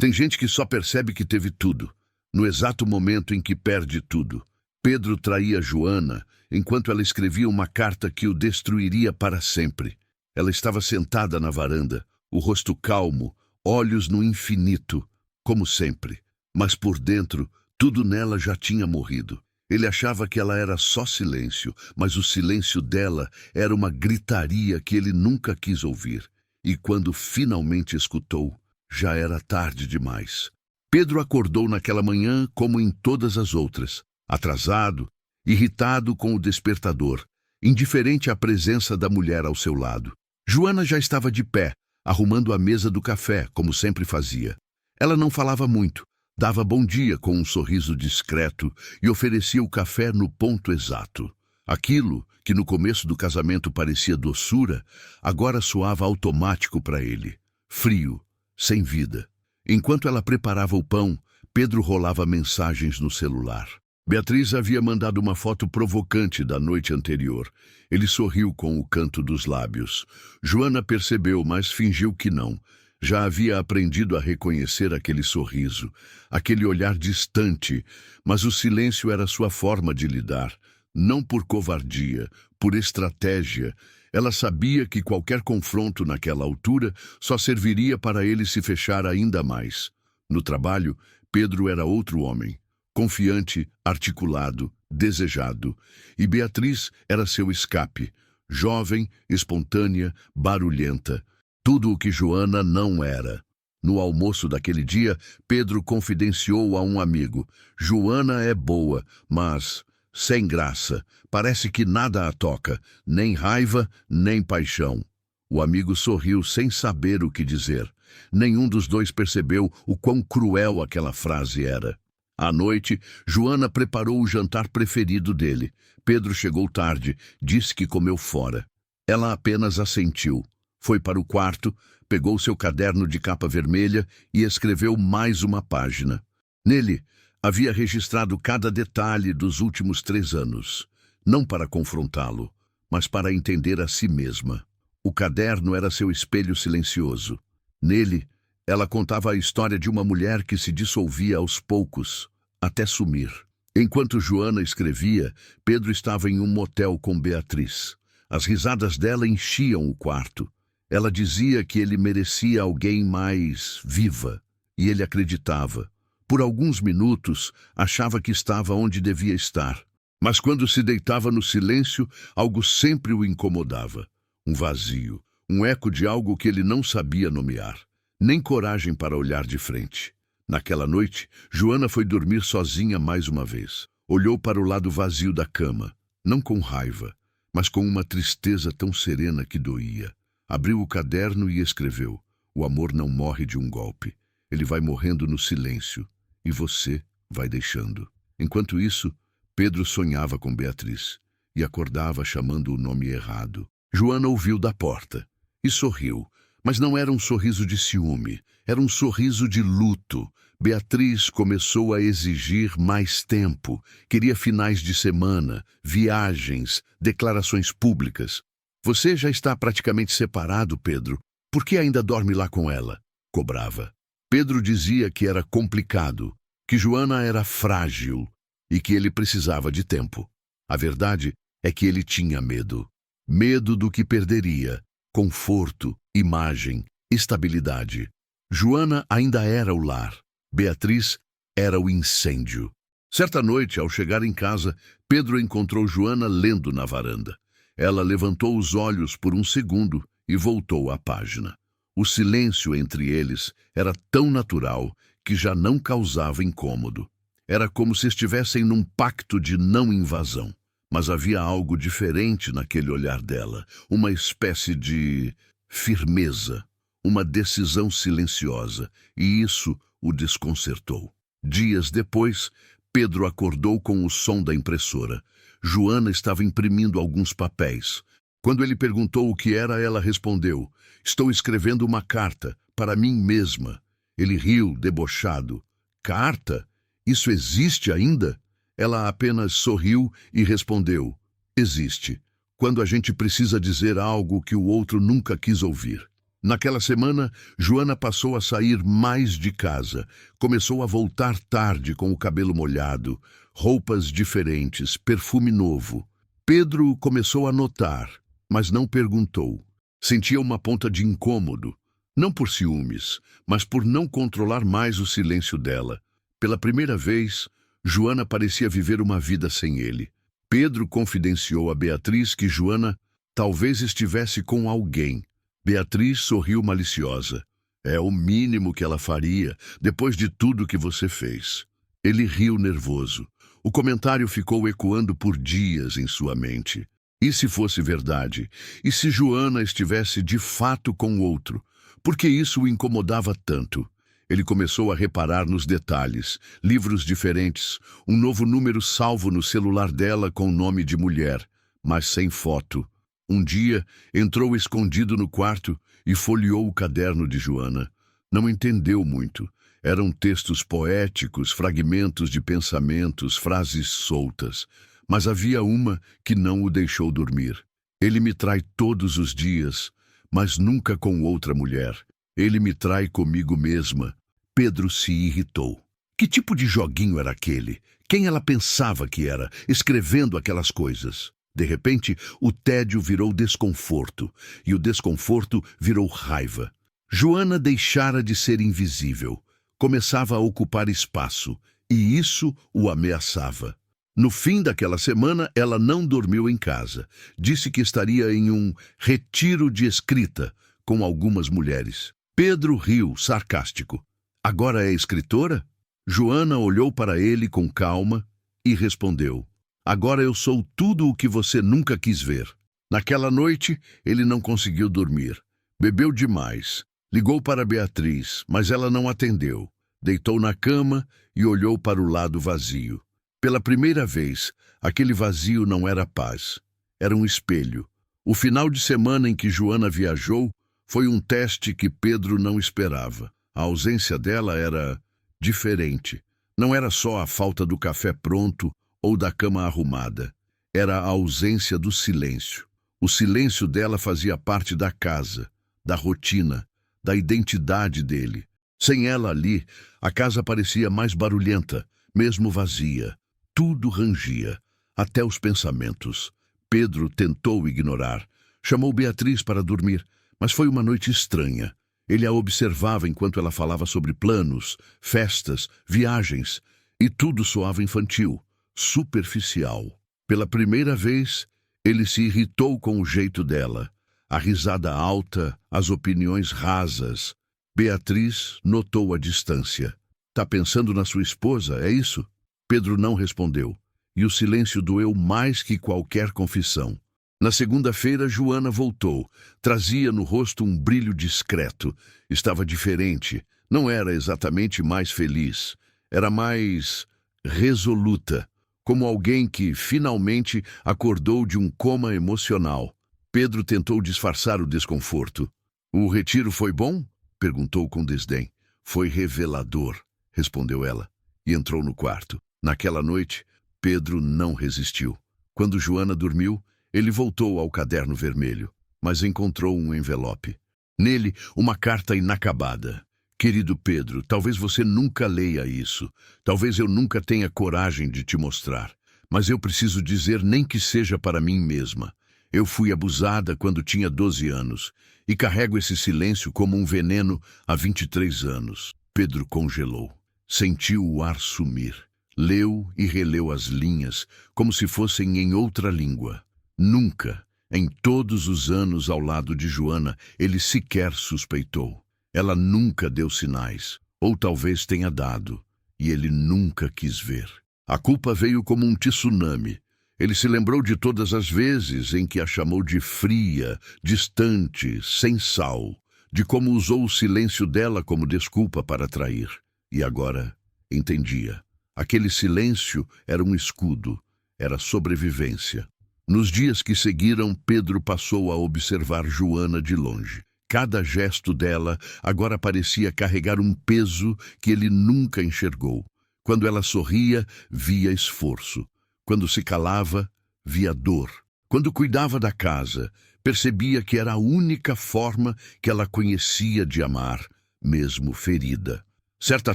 Tem gente que só percebe que teve tudo, no exato momento em que perde tudo. Pedro traía Joana enquanto ela escrevia uma carta que o destruiria para sempre. Ela estava sentada na varanda, o rosto calmo, olhos no infinito, como sempre. Mas por dentro, tudo nela já tinha morrido. Ele achava que ela era só silêncio, mas o silêncio dela era uma gritaria que ele nunca quis ouvir. E quando finalmente escutou, já era tarde demais. Pedro acordou naquela manhã como em todas as outras, atrasado, irritado com o despertador, indiferente à presença da mulher ao seu lado. Joana já estava de pé, arrumando a mesa do café, como sempre fazia. Ela não falava muito, dava bom dia com um sorriso discreto e oferecia o café no ponto exato. Aquilo que no começo do casamento parecia doçura, agora soava automático para ele, frio, sem vida. Enquanto ela preparava o pão, Pedro rolava mensagens no celular. Beatriz havia mandado uma foto provocante da noite anterior. Ele sorriu com o canto dos lábios. Joana percebeu, mas fingiu que não. Já havia aprendido a reconhecer aquele sorriso, aquele olhar distante, mas o silêncio era sua forma de lidar. Não por covardia, por estratégia. Ela sabia que qualquer confronto naquela altura só serviria para ele se fechar ainda mais. No trabalho, Pedro era outro homem. Confiante, articulado, desejado. E Beatriz era seu escape. Jovem, espontânea, barulhenta. Tudo o que Joana não era. No almoço daquele dia, Pedro confidenciou a um amigo. Joana é boa, mas sem graça. Parece que nada a toca, nem raiva, nem paixão. O amigo sorriu sem saber o que dizer. Nenhum dos dois percebeu o quão cruel aquela frase era. À noite, Joana preparou o jantar preferido dele. Pedro chegou tarde, disse que comeu fora. Ela apenas assentiu. Foi para o quarto, pegou seu caderno de capa vermelha e escreveu mais uma página. Nele, havia registrado cada detalhe dos últimos 3 anos. Não para confrontá-lo, mas para entender a si mesma. O caderno era seu espelho silencioso. Nele, ela contava a história de uma mulher que se dissolvia aos poucos, até sumir. Enquanto Joana escrevia, Pedro estava em um motel com Beatriz. As risadas dela enchiam o quarto. Ela dizia que ele merecia alguém mais viva, e ele acreditava. Por alguns minutos, achava que estava onde devia estar. Mas quando se deitava no silêncio, algo sempre o incomodava. Um vazio, um eco de algo que ele não sabia nomear. Nem coragem para olhar de frente. Naquela noite, Joana foi dormir sozinha mais uma vez. Olhou para o lado vazio da cama, não com raiva, mas com uma tristeza tão serena que doía. Abriu o caderno e escreveu: "O amor não morre de um golpe. Ele vai morrendo no silêncio, e você vai deixando." Enquanto isso, Pedro sonhava com Beatriz e acordava chamando o nome errado. Joana ouviu da porta e sorriu, mas não era um sorriso de ciúme, era um sorriso de luto. Beatriz começou a exigir mais tempo, queria finais de semana, viagens, declarações públicas. "Você já está praticamente separado, Pedro. Por que ainda dorme lá com ela?" cobrava. Pedro dizia que era complicado, que Joana era frágil e que ele precisava de tempo. A verdade é que ele tinha medo. Medo do que perderia: conforto, imagem, estabilidade. Joana ainda era o lar. Beatriz era o incêndio. Certa noite, ao chegar em casa, Pedro encontrou Joana lendo na varanda. Ela levantou os olhos por um segundo e voltou à página. O silêncio entre eles era tão natural que já não causava incômodo. Era como se estivessem num pacto de não invasão. Mas havia algo diferente naquele olhar dela, uma espécie de firmeza, uma decisão silenciosa, e isso o desconcertou. Dias depois, Pedro acordou com o som da impressora. Joana estava imprimindo alguns papéis. Quando ele perguntou o que era, ela respondeu: "Estou escrevendo uma carta, para mim mesma." Ele riu, debochado. "Carta? Isso existe ainda?" Ela apenas sorriu e respondeu: "Existe. Quando a gente precisa dizer algo que o outro nunca quis ouvir." Naquela semana, Joana passou a sair mais de casa. Começou a voltar tarde com o cabelo molhado, roupas diferentes, perfume novo. Pedro começou a notar, mas não perguntou. Sentia uma ponta de incômodo, não por ciúmes, mas por não controlar mais o silêncio dela. Pela primeira vez, Joana parecia viver uma vida sem ele. Pedro confidenciou a Beatriz que Joana talvez estivesse com alguém. Beatriz sorriu maliciosa. É o mínimo que ela faria, depois de tudo que você fez. Ele riu nervoso. O comentário ficou ecoando por dias em sua mente. E se fosse verdade? E se Joana estivesse de fato com outro? Por que isso o incomodava tanto? Ele começou a reparar nos detalhes, livros diferentes, um novo número salvo no celular dela com nome de mulher, mas sem foto. Um dia, entrou escondido no quarto e folheou o caderno de Joana. Não entendeu muito. Eram textos poéticos, fragmentos de pensamentos, frases soltas. Mas havia uma que não o deixou dormir. Ele me trai todos os dias, mas nunca com outra mulher. Ele me trai comigo mesma. Pedro se irritou. Que tipo de joguinho era aquele? Quem ela pensava que era, escrevendo aquelas coisas? De repente, o tédio virou desconforto, e o desconforto virou raiva. Joana deixara de ser invisível. Começava a ocupar espaço, e isso o ameaçava. No fim daquela semana, ela não dormiu em casa. Disse que estaria em um retiro de escrita com algumas mulheres. Pedro riu, sarcástico. Agora é escritora? Joana olhou para ele com calma e respondeu. Agora eu sou tudo o que você nunca quis ver. Naquela noite, ele não conseguiu dormir. Bebeu demais. Ligou para Beatriz, mas ela não atendeu. Deitou na cama e olhou para o lado vazio. Pela primeira vez, aquele vazio não era paz. Era um espelho. O final de semana em que Joana viajou foi um teste que Pedro não esperava. A ausência dela era diferente. Não era só a falta do café pronto ou da cama arrumada. Era a ausência do silêncio. O silêncio dela fazia parte da casa, da rotina, da identidade dele. Sem ela ali, a casa parecia mais barulhenta, mesmo vazia. Tudo rangia, até os pensamentos. Pedro tentou ignorar. Chamou Beatriz para dormir, mas foi uma noite estranha. Ele a observava enquanto ela falava sobre planos, festas, viagens, e tudo soava infantil, superficial. Pela primeira vez, ele se irritou com o jeito dela, a risada alta, as opiniões rasas. Beatriz notou a distância. Tá pensando na sua esposa, é isso? Pedro não respondeu, e o silêncio doeu mais que qualquer confissão. Na segunda-feira, Joana voltou. Trazia no rosto um brilho discreto. Estava diferente. Não era exatamente mais feliz. Era mais resoluta, como alguém que finalmente acordou de um coma emocional. Pedro tentou disfarçar o desconforto. O retiro foi bom? Perguntou com desdém. Foi revelador, respondeu ela, e entrou no quarto. Naquela noite, Pedro não resistiu. Quando Joana dormiu, ele voltou ao caderno vermelho, mas encontrou um envelope. Nele, uma carta inacabada. Querido Pedro, talvez você nunca leia isso. Talvez eu nunca tenha coragem de te mostrar. Mas eu preciso dizer, nem que seja para mim mesma. Eu fui abusada quando tinha 12 anos e carrego esse silêncio como um veneno há 23 anos. Pedro congelou. Sentiu o ar sumir. Leu e releu as linhas, como se fossem em outra língua. Nunca, em todos os anos ao lado de Joana, ele sequer suspeitou. Ela nunca deu sinais, ou talvez tenha dado, e ele nunca quis ver. A culpa veio como um tsunami. Ele se lembrou de todas as vezes em que a chamou de fria, distante, sem sal, de como usou o silêncio dela como desculpa para trair. E agora entendia. Aquele silêncio era um escudo, era sobrevivência. Nos dias que seguiram, Pedro passou a observar Joana de longe. Cada gesto dela agora parecia carregar um peso que ele nunca enxergou. Quando ela sorria, via esforço. Quando se calava, via dor. Quando cuidava da casa, Percebia que era a única forma que ela conhecia de amar, mesmo ferida. Certa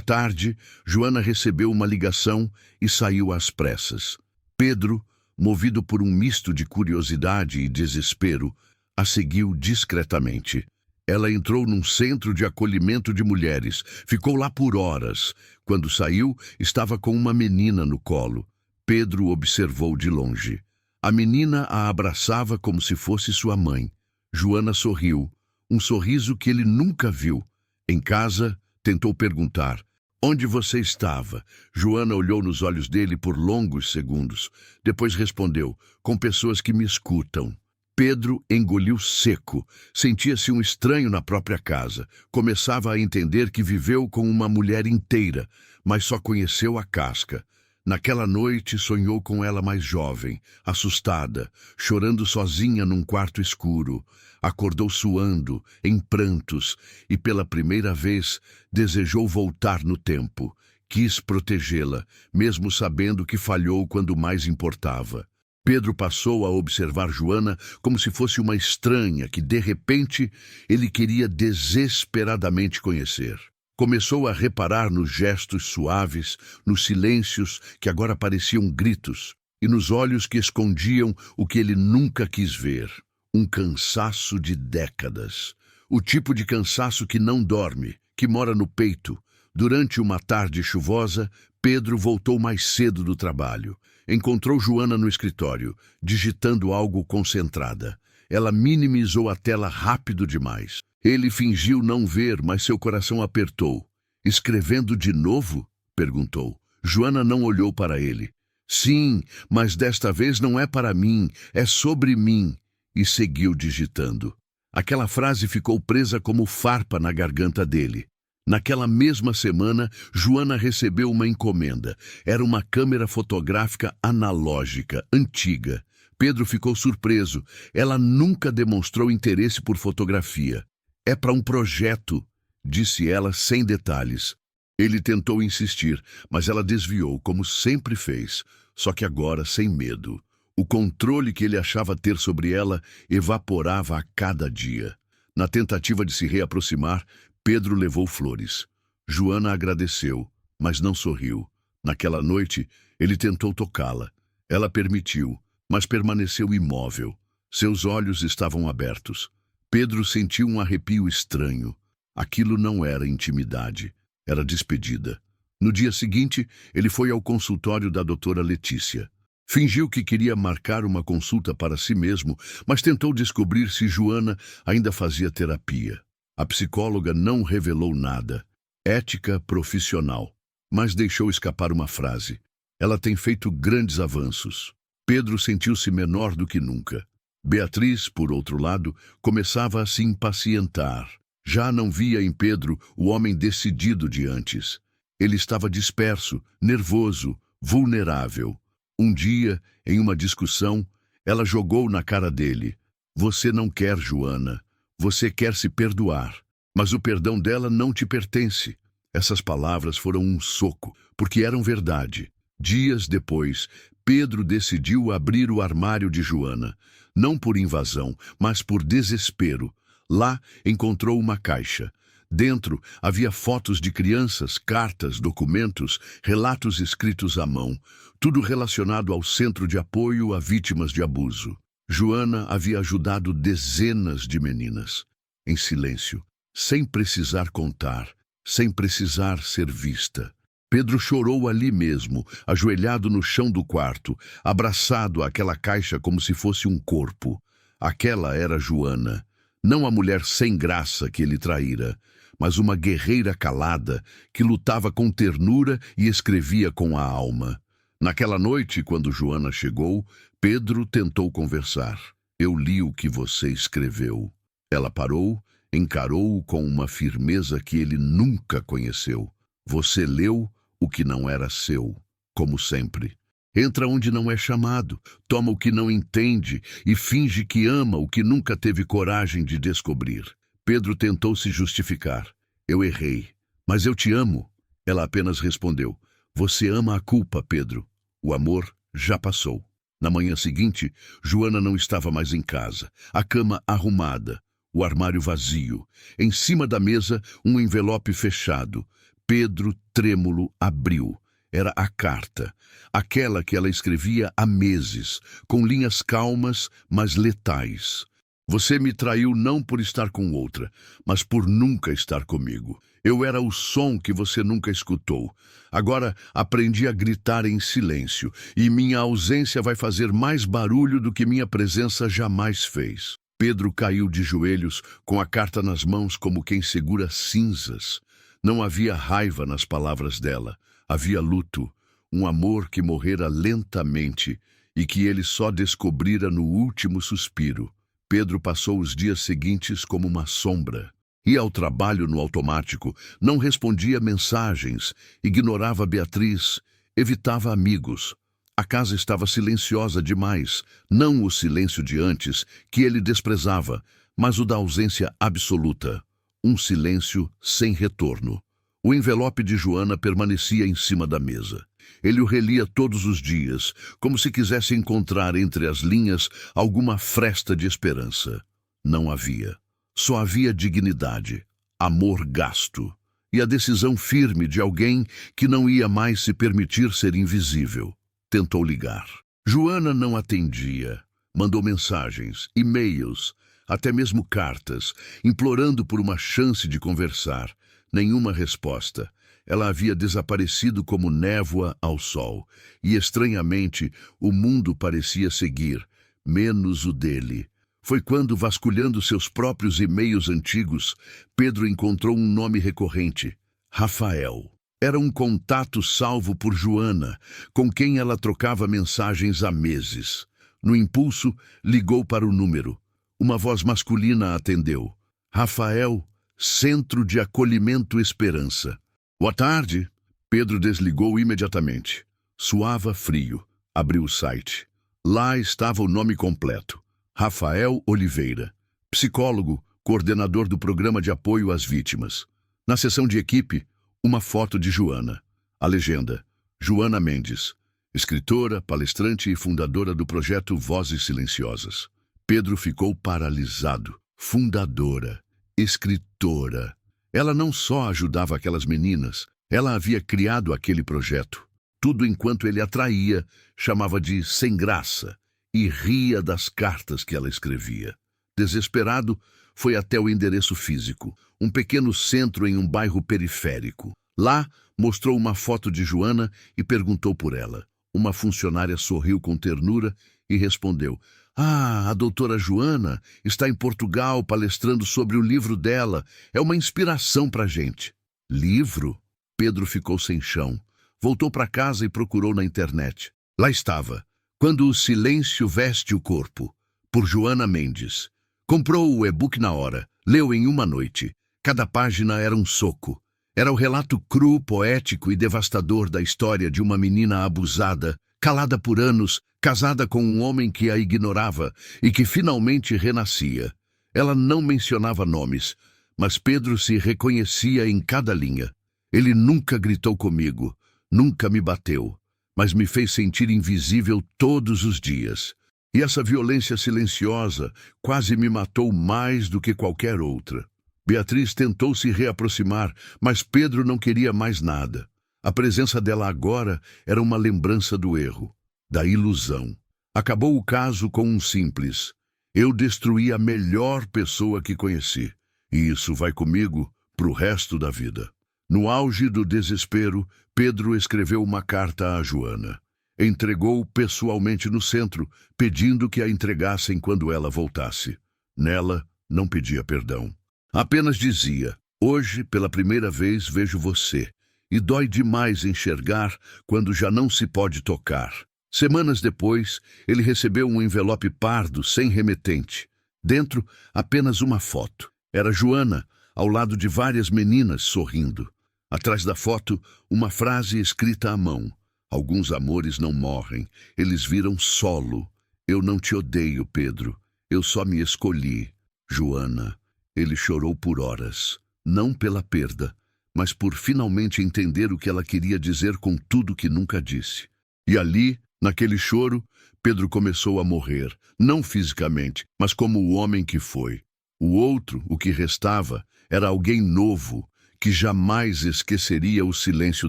tarde, Joana recebeu uma ligação e saiu às pressas. Pedro, movido por um misto de curiosidade e desespero, a seguiu discretamente. Ela entrou num centro de acolhimento de mulheres. Ficou lá por horas. Quando saiu, estava com uma menina no colo. Pedro observou de longe. A menina a abraçava como se fosse sua mãe. Joana sorriu, um sorriso que ele nunca viu. Em casa, tentou perguntar: "Onde você estava?" Joana olhou nos olhos dele por longos segundos. Depois respondeu: "Com pessoas que me escutam." Pedro engoliu seco. Sentia-se um estranho na própria casa. Começava a entender que viveu com uma mulher inteira, mas só conheceu a casca. Naquela noite, sonhou com ela mais jovem, assustada, chorando sozinha num quarto escuro. Acordou suando, em prantos, e pela primeira vez desejou voltar no tempo. Quis protegê-la, mesmo sabendo que falhou quando mais importava. Pedro passou a observar Joana como se fosse uma estranha que, de repente, ele queria desesperadamente conhecer. Começou a reparar nos gestos suaves, nos silêncios que agora pareciam gritos, e nos olhos que escondiam o que ele nunca quis ver. Um cansaço de décadas. O tipo de cansaço que não dorme, que mora no peito. Durante uma tarde chuvosa, Pedro voltou mais cedo do trabalho. Encontrou Joana no escritório, digitando algo concentrada. Ela minimizou a tela rápido demais. Ele fingiu não ver, mas seu coração apertou. "Escrevendo de novo?" perguntou. Joana não olhou para ele. "Sim, mas desta vez não é para mim, é sobre mim." E seguiu digitando. Aquela frase ficou presa como farpa na garganta dele. Naquela mesma semana, Joana recebeu uma encomenda. Era uma câmera fotográfica analógica, antiga. Pedro ficou surpreso. Ela nunca demonstrou interesse por fotografia. "É para um projeto", disse ela sem detalhes. Ele tentou insistir, mas ela desviou, como sempre fez, só que agora sem medo. O controle que ele achava ter sobre ela evaporava a cada dia. Na tentativa de se reaproximar, Pedro levou flores. Joana agradeceu, mas não sorriu. Naquela noite, ele tentou tocá-la. Ela permitiu, mas permaneceu imóvel. Seus olhos estavam abertos. Pedro sentiu um arrepio estranho. Aquilo não era intimidade, era despedida. No dia seguinte, ele foi ao consultório da doutora Letícia. Fingiu que queria marcar uma consulta para si mesmo, mas tentou descobrir se Joana ainda fazia terapia. A psicóloga não revelou nada. Ética profissional. Mas deixou escapar uma frase. "Ela tem feito grandes avanços." Pedro sentiu-se menor do que nunca. Beatriz, por outro lado, começava a se impacientar. Já não via em Pedro o homem decidido de antes. Ele estava disperso, nervoso, vulnerável. Um dia, em uma discussão, ela jogou na cara dele: "Você não quer Joana. Você quer se perdoar. Mas o perdão dela não te pertence." Essas palavras foram um soco, porque eram verdade. Dias depois, Pedro decidiu abrir o armário de Joana. Não por invasão, mas por desespero. Lá encontrou uma caixa. Dentro havia fotos de crianças, cartas, documentos, relatos escritos à mão, tudo relacionado ao Centro de Apoio a Vítimas de Abuso. Joana havia ajudado dezenas de meninas, em silêncio, sem precisar contar, sem precisar ser vista. Pedro chorou ali mesmo, ajoelhado no chão do quarto, abraçado àquela caixa como se fosse um corpo. Aquela era Joana, não a mulher sem graça que ele traíra, mas uma guerreira calada que lutava com ternura e escrevia com a alma. Naquela noite, quando Joana chegou, Pedro tentou conversar. "Eu li o que você escreveu." Ela parou, encarou-o com uma firmeza que ele nunca conheceu. "Você leu o que não era seu, como sempre. Entra onde não é chamado, toma o que não entende e finge que ama o que nunca teve coragem de descobrir." Pedro tentou se justificar. "Eu errei, mas eu te amo." Ela apenas respondeu: "Você ama a culpa, Pedro. O amor já passou." Na manhã seguinte, Joana não estava mais em casa. A cama arrumada, o armário vazio. Em cima da mesa, um envelope fechado. Pedro, trêmulo, abriu. Era a carta, aquela que ela escrevia há meses, com linhas calmas, mas letais. Você me traiu não por estar com outra, mas por nunca estar comigo. Eu era o som que você nunca escutou. Agora aprendi a gritar em silêncio, e minha ausência vai fazer mais barulho do que minha presença jamais fez. Pedro caiu de joelhos, com a carta nas mãos como quem segura cinzas. Não havia raiva nas palavras dela. Havia luto, um amor que morrera lentamente e que ele só descobrira no último suspiro. Pedro passou os dias seguintes como uma sombra. Ia ao trabalho no automático, não respondia mensagens, ignorava Beatriz, evitava amigos. A casa estava silenciosa demais, não o silêncio de antes, que ele desprezava, mas o da ausência absoluta. Um silêncio sem retorno. O envelope de Joana permanecia em cima da mesa. Ele o relia todos os dias, como se quisesse encontrar entre as linhas alguma fresta de esperança. Não havia. Só havia dignidade, amor gasto e a decisão firme de alguém que não ia mais se permitir ser invisível. Tentou ligar. Joana não atendia. Mandou mensagens, e-mails, até mesmo cartas, implorando por uma chance de conversar. Nenhuma resposta. Ela havia desaparecido como névoa ao sol, e estranhamente o mundo parecia seguir, menos o dele. Foi quando, vasculhando seus próprios e-mails antigos, Pedro encontrou um nome recorrente: Rafael. Era um contato salvo por Joana, com quem ela trocava mensagens há meses. No impulso, ligou para o número. Uma voz masculina atendeu. Rafael, Centro de Acolhimento Esperança. Boa tarde. Pedro desligou imediatamente. Suava frio. Abriu o site. Lá estava o nome completo. Rafael Oliveira. Psicólogo, coordenador do programa de apoio às vítimas. Na seção de equipe, uma foto de Joana. A legenda: Joana Mendes. Escritora, palestrante e fundadora do projeto Vozes Silenciosas. Pedro ficou paralisado. Fundadora. Escritora. Ela não só ajudava aquelas meninas, ela havia criado aquele projeto. Tudo enquanto ele atraía, chamava de sem graça e ria das cartas que ela escrevia. Desesperado, foi até o endereço físico, um pequeno centro em um bairro periférico. Lá, mostrou uma foto de Joana e perguntou por ela. Uma funcionária sorriu com ternura e respondeu: a doutora Joana está em Portugal palestrando sobre o livro dela. É uma inspiração para a gente. Livro? Pedro ficou sem chão. Voltou para casa e procurou na internet. Lá estava. Quando o silêncio veste o corpo, por Joana Mendes. Comprou o e-book na hora. Leu em uma noite. Cada página era um soco. Era o relato cru, poético e devastador da história de uma menina abusada, calada por anos, casada com um homem que a ignorava e que finalmente renascia. Ela não mencionava nomes, mas Pedro se reconhecia em cada linha. Ele nunca gritou comigo, nunca me bateu, mas me fez sentir invisível todos os dias. E essa violência silenciosa quase me matou mais do que qualquer outra. Beatriz tentou se reaproximar, mas Pedro não queria mais nada. A presença dela agora era uma lembrança do erro, da ilusão. Acabou o caso com um simples: eu destruí a melhor pessoa que conheci, e isso vai comigo pro resto da vida. No auge do desespero, Pedro escreveu uma carta a Joana. Entregou pessoalmente no centro, pedindo que a entregassem quando ela voltasse. Nela, não pedia perdão. Apenas dizia: hoje, pela primeira vez, vejo você. E dói demais enxergar quando já não se pode tocar. Semanas depois, ele recebeu um envelope pardo, sem remetente. Dentro, apenas uma foto. Era Joana, ao lado de várias meninas, sorrindo. Atrás da foto, uma frase escrita à mão: alguns amores não morrem, eles viram solo. Eu não te odeio, Pedro. Eu só me escolhi. Joana. Ele chorou por horas, não pela perda, mas por finalmente entender o que ela queria dizer com tudo que nunca disse. E ali, naquele choro, Pedro começou a morrer, não fisicamente, mas como o homem que foi. O outro, o que restava, era alguém novo, que jamais esqueceria o silêncio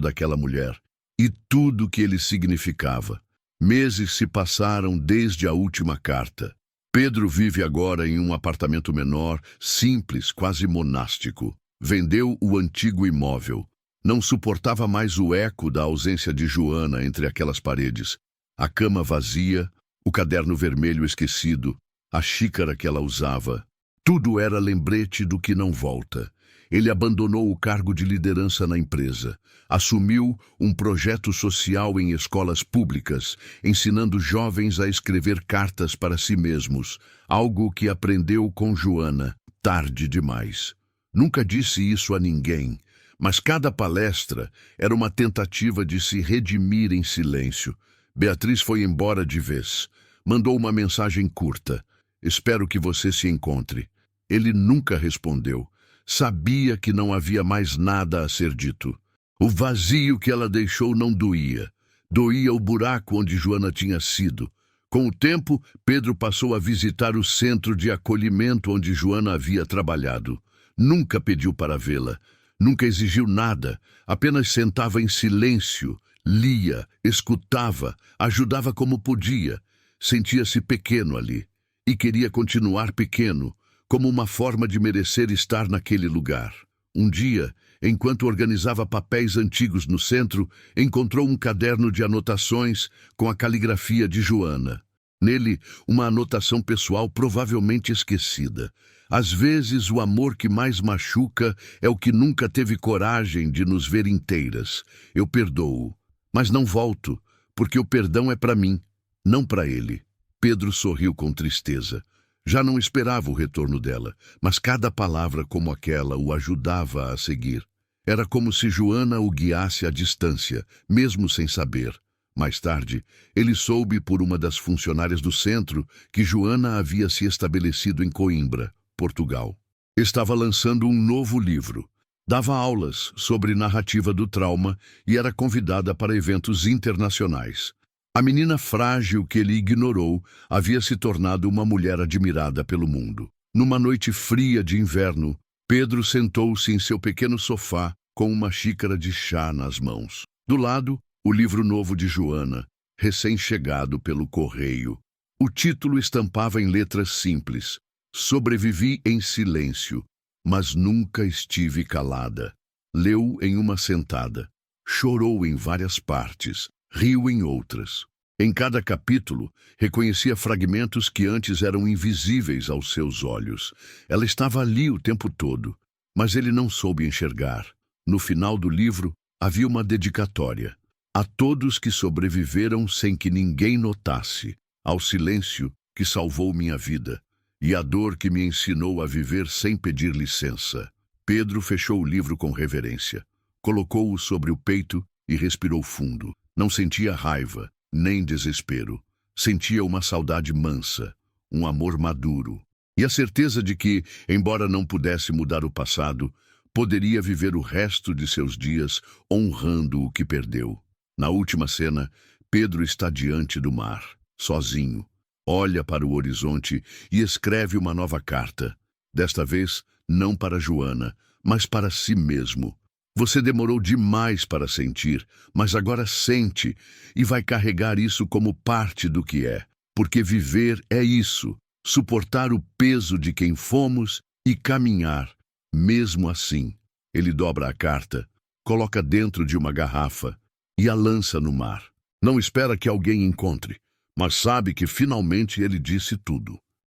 daquela mulher e tudo o que ele significava. Meses se passaram desde a última carta. Pedro vive agora em um apartamento menor, simples, quase monástico. Vendeu o antigo imóvel. Não suportava mais o eco da ausência de Joana entre aquelas paredes. A cama vazia, o caderno vermelho esquecido, a xícara que ela usava. Tudo era lembrete do que não volta. Ele abandonou o cargo de liderança na empresa. Assumiu um projeto social em escolas públicas, ensinando jovens a escrever cartas para si mesmos, algo que aprendeu com Joana, tarde demais. Nunca disse isso a ninguém, mas cada palestra era uma tentativa de se redimir em silêncio. Beatriz foi embora de vez. Mandou uma mensagem curta. Espero que você se encontre. Ele nunca respondeu. Sabia que não havia mais nada a ser dito. O vazio que ela deixou não doía. Doía o buraco onde Joana tinha sido. Com o tempo, Pedro passou a visitar o centro de acolhimento onde Joana havia trabalhado. Nunca pediu para vê-la. Nunca exigiu nada. Apenas sentava em silêncio, lia, escutava, ajudava como podia. Sentia-se pequeno ali. E queria continuar pequeno, como uma forma de merecer estar naquele lugar. Um dia, enquanto organizava papéis antigos no centro, encontrou um caderno de anotações com a caligrafia de Joana. Nele, uma anotação pessoal provavelmente esquecida. Às vezes, o amor que mais machuca é o que nunca teve coragem de nos ver inteiras. Eu perdoo, mas não volto, porque o perdão é para mim, não para ele. Pedro sorriu com tristeza. Já não esperava o retorno dela, mas cada palavra como aquela o ajudava a seguir. Era como se Joana o guiasse à distância, mesmo sem saber. Mais tarde, ele soube por uma das funcionárias do centro que Joana havia se estabelecido em Coimbra, Portugal. Estava lançando um novo livro. Dava aulas sobre narrativa do trauma e era convidada para eventos internacionais. A menina frágil que ele ignorou havia se tornado uma mulher admirada pelo mundo. Numa noite fria de inverno, Pedro sentou-se em seu pequeno sofá com uma xícara de chá nas mãos. Do lado, o livro novo de Joana, recém-chegado pelo correio. O título estampava em letras simples: Sobrevivi em silêncio, mas nunca estive calada. Leu em uma sentada. Chorou em várias partes. Riu em outras. Em cada capítulo, reconhecia fragmentos que antes eram invisíveis aos seus olhos. Ela estava ali o tempo todo, mas ele não soube enxergar. No final do livro, havia uma dedicatória. A todos que sobreviveram sem que ninguém notasse, ao silêncio que salvou minha vida, e à dor que me ensinou a viver sem pedir licença. Pedro fechou o livro com reverência. Colocou-o sobre o peito e respirou fundo. Não sentia raiva, nem desespero. Sentia uma saudade mansa, um amor maduro. E a certeza de que, embora não pudesse mudar o passado, poderia viver o resto de seus dias honrando o que perdeu. Na última cena, Pedro está diante do mar, sozinho. Olha para o horizonte e escreve uma nova carta. Desta vez, não para Joana, mas para si mesmo. Você demorou demais para sentir, mas agora sente e vai carregar isso como parte do que é. Porque viver é isso, suportar o peso de quem fomos e caminhar. Mesmo assim, ele dobra a carta, coloca dentro de uma garrafa e a lança no mar. Não espera que alguém encontre, mas sabe que finalmente ele disse tudo.